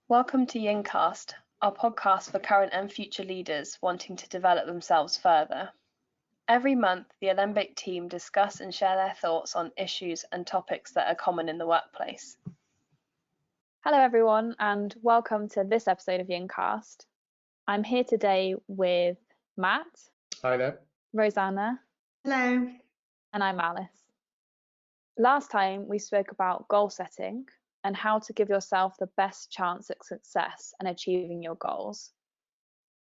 Welcome to Yincast, our podcast for current and future leaders wanting to develop themselves further. Every month, the Alembic team discuss and share their thoughts on issues and topics that are common in the workplace. Hello everyone and welcome to this episode of Yincast. I'm here today with Matt. Hi there. Roseanna. Hello. And I'm Alice. Last time we spoke about goal setting and how to give yourself the best chance at success and achieving your goals.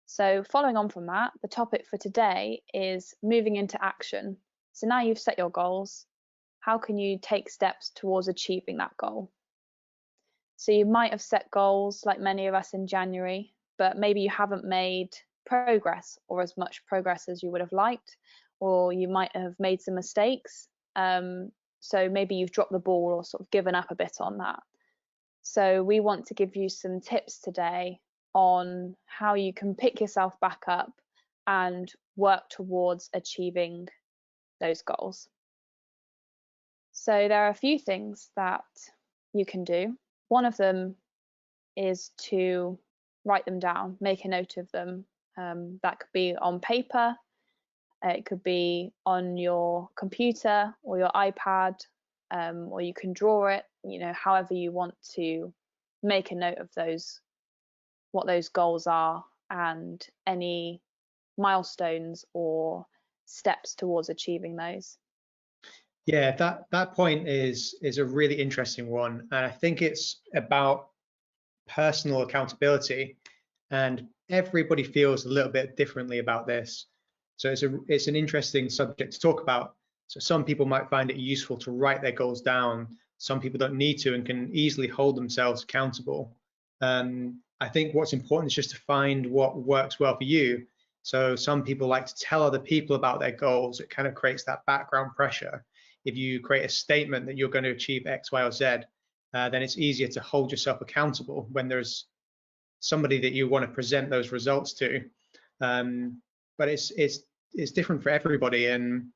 So following on from that, the topic for today is moving into action. So now you've set your goals, how can you take steps towards achieving that goal? So you might have set goals like many of us in January, but maybe you haven't made progress or as much progress as you would have liked, or you might have made some mistakes. So maybe you've dropped the ball or sort of given up a bit on that. So we want to give you some tips today on how you can pick yourself back up and work towards achieving those goals. So there are a few things that you can do. One of them is to write them down, make a note of them. That could be on paper, it could be on your computer or your iPad, or you can draw it, however you want to make a note of those, what those goals are and any milestones or steps towards achieving those. Yeah, that point is a really interesting one, and I think it's about personal accountability, and everybody feels a little bit differently about this. So it's an interesting subject to talk about. So some people might find it useful to write their goals down. Some people don't need to and can easily hold themselves accountable. I think what's important is just to find what works well for you. So some people like to tell other people about their goals. It kind of creates that background pressure. If you create a statement that you're going to achieve X, Y, or Z, then it's easier to hold yourself accountable when there's somebody that you want to present those results to. But it's different for everybody, and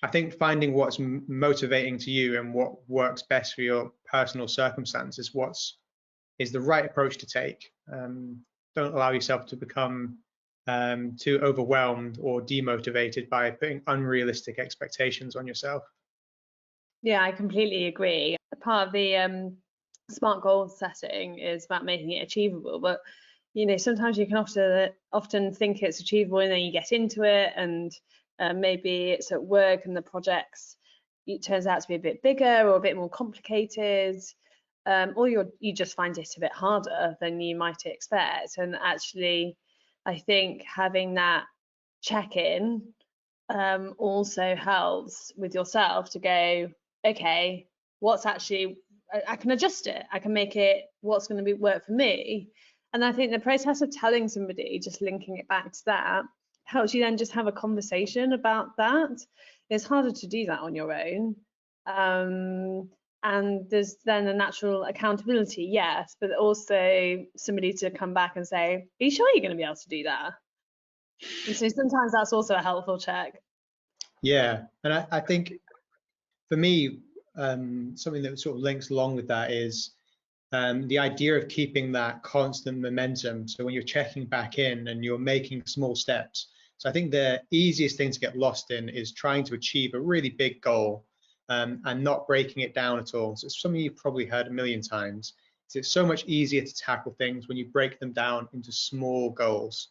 I think finding what's motivating to you and what works best for your personal circumstances is the right approach to take. Don't allow yourself to become too overwhelmed or demotivated by putting unrealistic expectations on yourself. Yeah, I completely agree. Part of the SMART goal setting is about making it achievable, but sometimes you can often think it's achievable and then you get into it, and maybe it's at work and the projects, it turns out to be a bit bigger or a bit more complicated, or you just find it a bit harder than you might expect. And actually, I think having that check-in also helps with yourself to go, okay, what's actually, I can adjust it, I can make it what's going to work for me. And I think the process of telling somebody, just linking it back to that, helps you then just have a conversation about that. It's harder to do that on your own. And there's then a natural accountability, yes, but also somebody to come back and say, are you sure you're going to be able to do that? And so sometimes that's also a helpful check. Yeah, and I think for me, something that sort of links along with that is the idea of keeping that constant momentum. So when you're checking back in and you're making small steps. So I think the easiest thing to get lost in is trying to achieve a really big goal and not breaking it down at all. So it's something you've probably heard a million times. It's so much easier to tackle things when you break them down into small goals.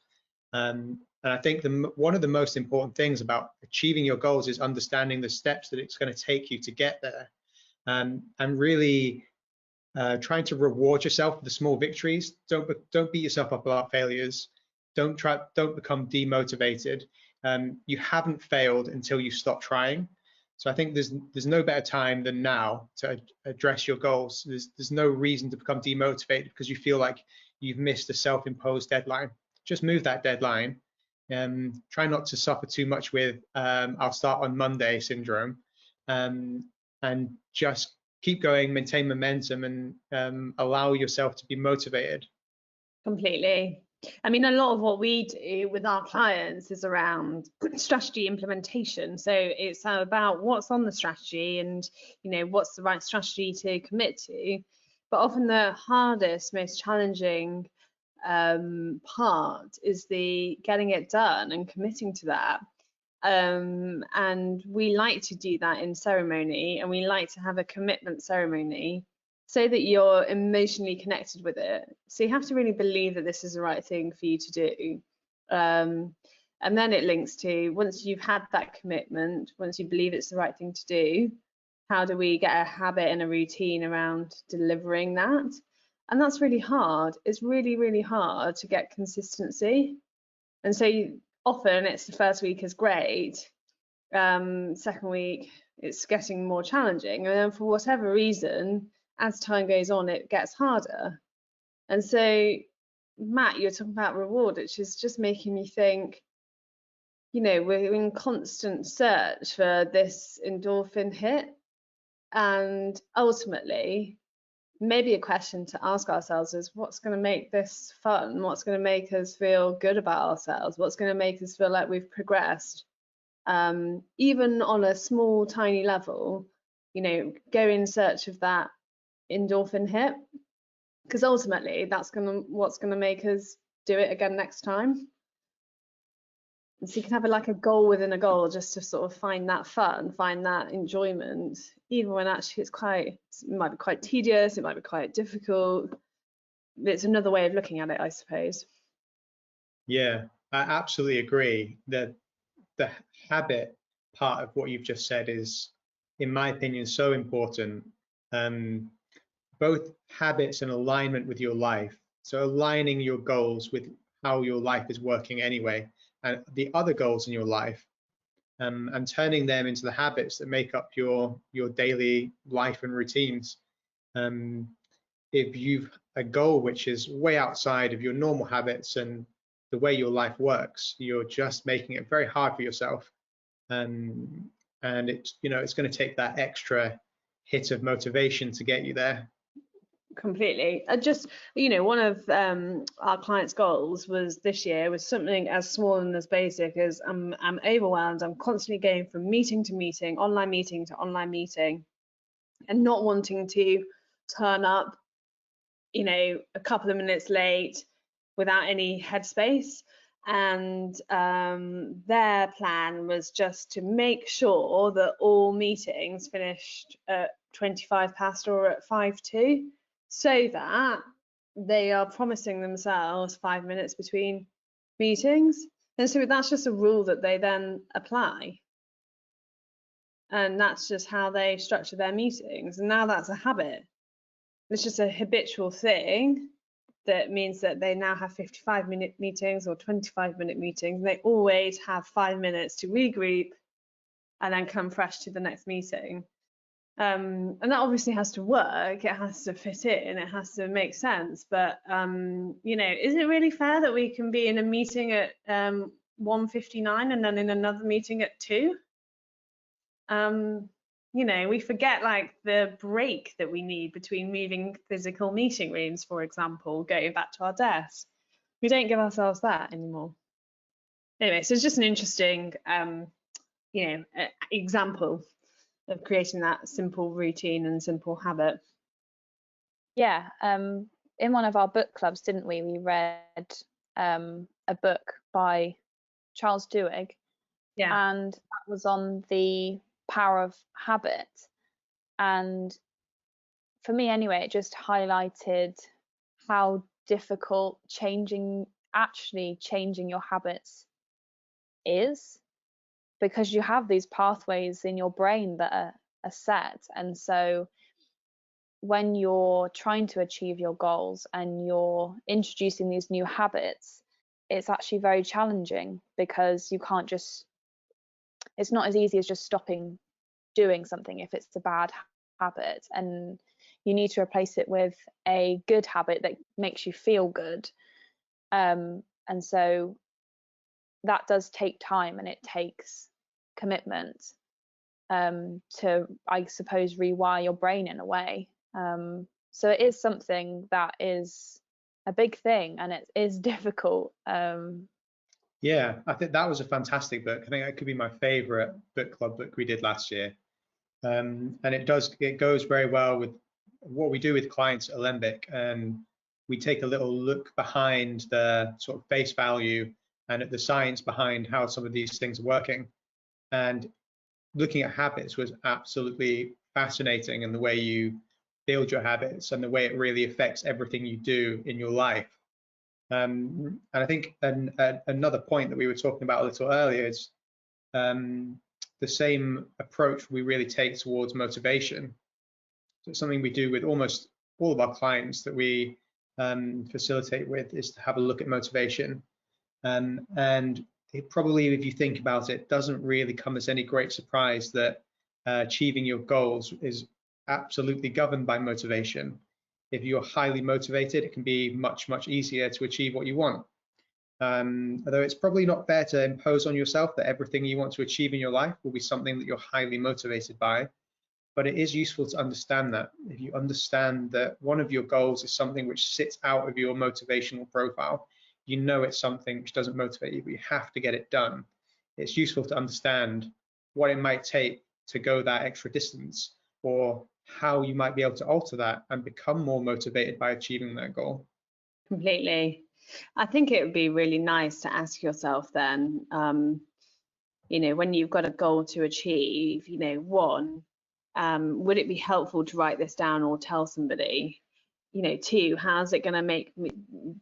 And I think one of the most important things about achieving your goals is understanding the steps that it's going to take you to get there, and really trying to reward yourself for the small victories. Don't beat yourself up about failures. Don't become demotivated. You haven't failed until you stop trying. So I think there's no better time than now to address your goals. There's no reason to become demotivated because you feel like you've missed a self-imposed deadline. Just move that deadline. Try not to suffer too much with I'll start on Monday syndrome, and just keep going, maintain momentum, and allow yourself to be motivated. Completely. I mean, a lot of what we do with our clients is around strategy implementation. So it's about what's on the strategy and, what's the right strategy to commit to. But often the hardest, most challenging part is the getting it done and committing to that. And we like to do that in ceremony, and we like to have a commitment ceremony so that you're emotionally connected with it. So you have to really believe that this is the right thing for you to do. And then it links to, once you've had that commitment, once you believe it's the right thing to do, how do we get a habit and a routine around delivering that? And that's really hard. It's really, really hard to get consistency. And so often it's the first week is great. Second week, it's getting more challenging. And then for whatever reason, as time goes on, it gets harder. And so, Matt, you're talking about reward, which is just making me think, you know, we're in constant search for this endorphin hit. And ultimately, maybe a question to ask ourselves is, what's going to make this fun? What's going to make us feel good about ourselves? What's going to make us feel like we've progressed? Even on a small, tiny level, you know, go in search of that endorphin hit, because ultimately that's what's going to make us do it again next time. And so you can have like a goal within a goal, just to sort of find that fun, find that enjoyment, even when actually it might be quite tedious, it might be quite difficult. It's another way of looking at it, I suppose. Yeah, I absolutely agree that the habit part of what you've just said is, in my opinion, so important. Both habits and alignment with your life. So aligning your goals with how your life is working anyway, and the other goals in your life, and turning them into the habits that make up your daily life and routines. If you've a goal which is way outside of your normal habits and the way your life works, you're just making it very hard for yourself. And it's, you know, it's going to take that extra hit of motivation to get you there. Completely. Just, you know, one of our clients' goals was this year was something as small and as basic as I'm overwhelmed. I'm constantly going from meeting to meeting, online meeting to online meeting, and not wanting to turn up, you know, a couple of minutes late without any headspace. And their plan was just to make sure that all meetings finished at 25 past or at 5 to, so that they are promising themselves 5 minutes between meetings. And so that's just a rule that they then apply. And that's just how they structure their meetings. And now that's a habit. It's just a habitual thing that means that they now have 55-minute meetings or 25-minute meetings. And they always have 5 minutes to regroup and then come fresh to the next meeting. And that obviously has to work, it has to fit in, it has to make sense. But, you know, is it really fair that we can be in a meeting at 1:59 and then in another meeting at 2? You know, we forget like the break that we need between moving physical meeting rooms, for example, going back to our desk. We don't give ourselves that anymore. Anyway, so it's just an interesting, you know, example of creating that simple routine and simple habit. Yeah, in one of our book clubs, didn't we? We read a book by Charles Duhigg, Yeah. and that was on the power of habit. And for me anyway, it just highlighted how difficult actually changing your habits is, because you have these pathways in your brain that are set. And so when you're trying to achieve your goals and you're introducing these new habits, it's actually very challenging, because you can't just, it's not as easy as just stopping doing something if it's a bad habit, and you need to replace it with a good habit that makes you feel good. And so that does take time, and it takes commitment to, I suppose, rewire your brain in a way. So it is something that is a big thing, and it is difficult. Yeah, I think that was a fantastic book. I think that could be my favorite book club book we did last year. And it goes very well with what we do with clients at Alembic, we take a little look behind the sort of face value and at the science behind how some of these things are working. And looking at habits was absolutely fascinating, and the way you build your habits and the way it really affects everything you do in your life. And I think another point that we were talking about a little earlier is the same approach we really take towards motivation. So it's something we do with almost all of our clients that we facilitate with, is to have a look at motivation. And it probably, if you think about it, doesn't really come as any great surprise that achieving your goals is absolutely governed by motivation. If you're highly motivated, it can be much, much easier to achieve what you want. Although it's probably not fair to impose on yourself that everything you want to achieve in your life will be something that you're highly motivated by. But it is useful to understand that. If you understand that one of your goals is something which sits out of your motivational profile, you know it's something which doesn't motivate you, but you have to get it done. It's useful to understand what it might take to go that extra distance, or how you might be able to alter that and become more motivated by achieving that goal. Completely. I think it would be really nice to ask yourself then, when you've got a goal to achieve, one, would it be helpful to write this down or tell somebody? Two, how's it going to make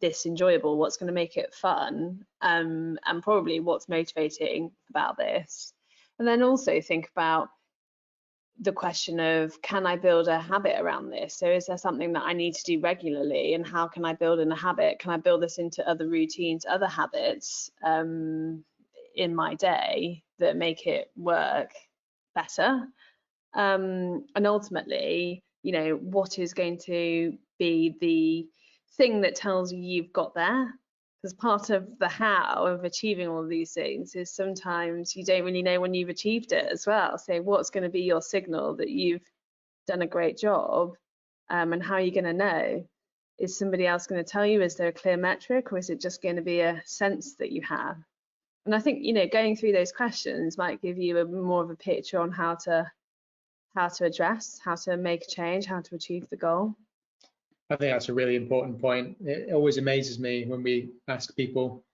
this enjoyable? What's going to make it fun? And probably what's motivating about this? And then also think about the question of, can I build a habit around this? So is there something that I need to do regularly, and how can I build in a habit? Can I build this into other routines, other habits in my day that make it work better? And ultimately, what is going to be the thing that tells you you've got there? Because part of the how of achieving all of these things is sometimes you don't really know when you've achieved it as well. So what's going to be your signal that you've done a great job, and how are you going to know? Is somebody else going to tell you? Is there a clear metric, or is it just going to be a sense that you have? And I think, going through those questions might give you more of a picture on how to address, how to make a change, how to achieve the goal. I think that's a really important point. It always amazes me when we ask people,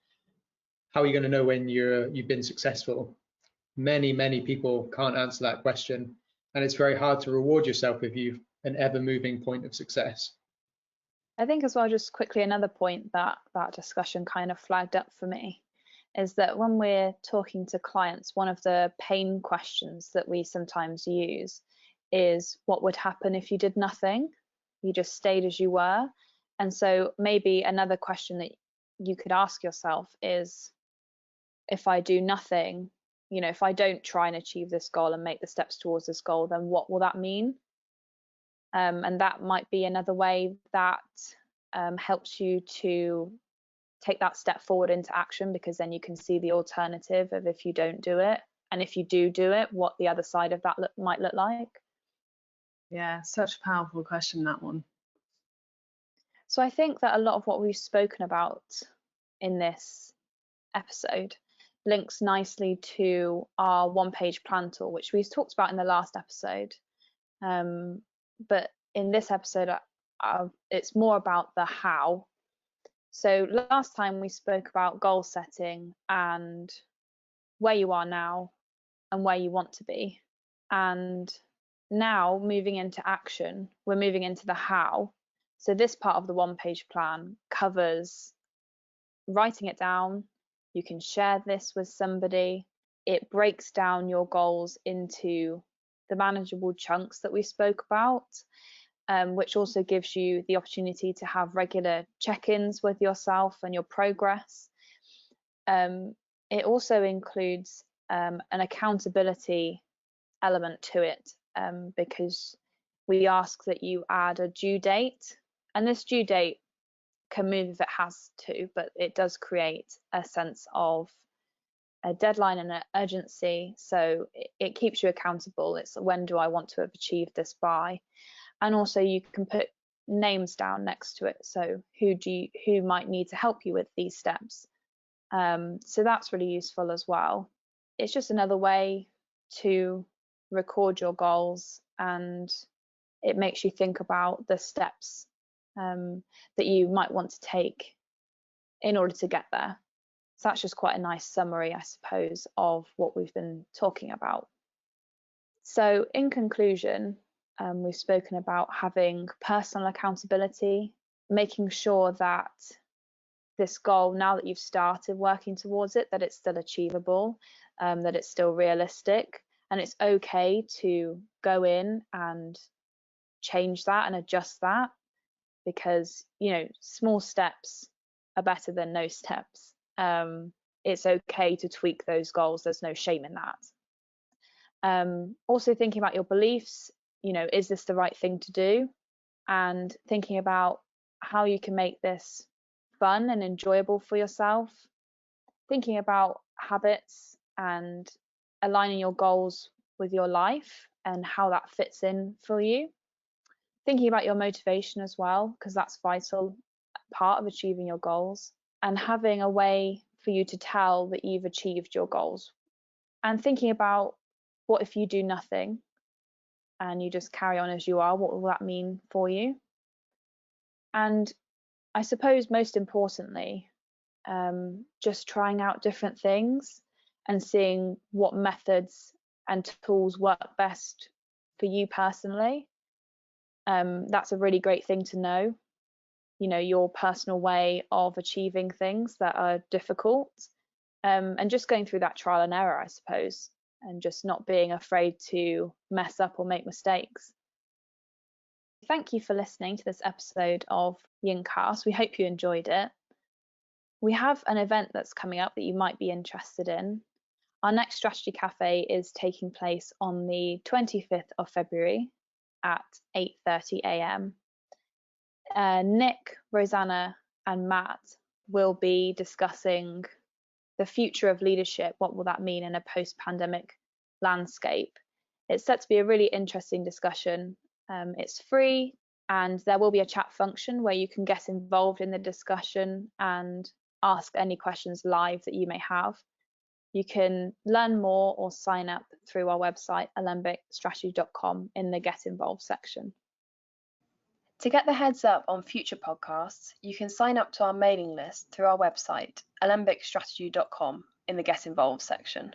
how are you going to know when you've been successful? Many people can't answer that question, and it's very hard to reward yourself if you've an ever-moving point of success. I think as well, just quickly, another point that discussion kind of flagged up for me is that when we're talking to clients, one of the pain questions that we sometimes use is, what would happen if you did nothing? You just stayed as you were. And so maybe another question that you could ask yourself is, if I do nothing, if I don't try and achieve this goal and make the steps towards this goal, then what will that mean? And that might be another way that helps you to take that step forward into action, because then you can see the alternative of if you don't do it, and if you do it, what the other side of that might look like. Yeah, such a powerful question, that one. So I think that a lot of what we've spoken about in this episode links nicely to our one-page plan tool, which we talked about in the last episode. But in this episode, it's more about the how. So last time we spoke about goal setting and where you are now and where you want to be. And now moving into action, we're moving into the how. So this part of the one-page plan covers writing it down. You can share this with somebody. It breaks down your goals into the manageable chunks that we spoke about, which also gives you the opportunity to have regular check-ins with yourself and your progress. It also includes an accountability element to it, because we ask that you add a due date, and this due date can move if it has to, but it does create a sense of a deadline and an urgency, so it keeps you accountable. It's, when do I want to have achieved this by? And also you can put names down next to it, so who might need to help you with these steps. So that's really useful as well. It's just another way to record your goals, and it makes you think about the steps that you might want to take in order to get there. So that's just quite a nice summary, I suppose, of what we've been talking about. So in conclusion, we've spoken about having personal accountability, making sure that this goal, now that you've started working towards it, that it's still achievable, that it's still realistic, and it's okay to go in and change that and adjust that, because, you know, small steps are better than no steps. It's okay to tweak those goals. There's no shame in that. Also thinking about your beliefs, you know, is this the right thing to do? And thinking about how you can make this fun and enjoyable for yourself. Thinking about habits and aligning your goals with your life and how that fits in for you. Thinking about your motivation as well, because that's vital part of achieving your goals, and having a way for you to tell that you've achieved your goals. And thinking about, what if you do nothing and you just carry on as you are? What will that mean for you? And I suppose most importantly, just trying out different things and seeing what methods and tools work best for you personally. That's a really great thing to know, you know, your personal way of achieving things that are difficult, and just going through that trial and error, I suppose, and just not being afraid to mess up or make mistakes. Thank you for listening to this episode of Yincast. We hope you enjoyed it. We have an event that's coming up that you might be interested in. Our next Strategy Cafe is taking place on the 25th of February at 8:30 a.m. Nick, Roseanna and Matt will be discussing the future of leadership. What will that mean in a post-pandemic landscape? It's set to be a really interesting discussion. It's free, and there will be a chat function where you can get involved in the discussion and ask any questions live that you may have. You can learn more or sign up through our website, alembicstrategy.com, in the Get Involved section. To get the heads up on future podcasts, you can sign up to our mailing list through our website, alembicstrategy.com, in the Get Involved section.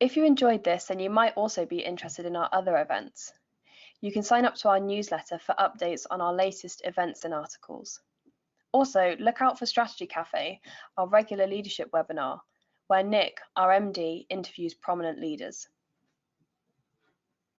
If you enjoyed this, then you might also be interested in our other events. You can sign up to our newsletter for updates on our latest events and articles. Also, look out for Strategy Cafe, our regular leadership webinar, where Nick, our MD, interviews prominent leaders.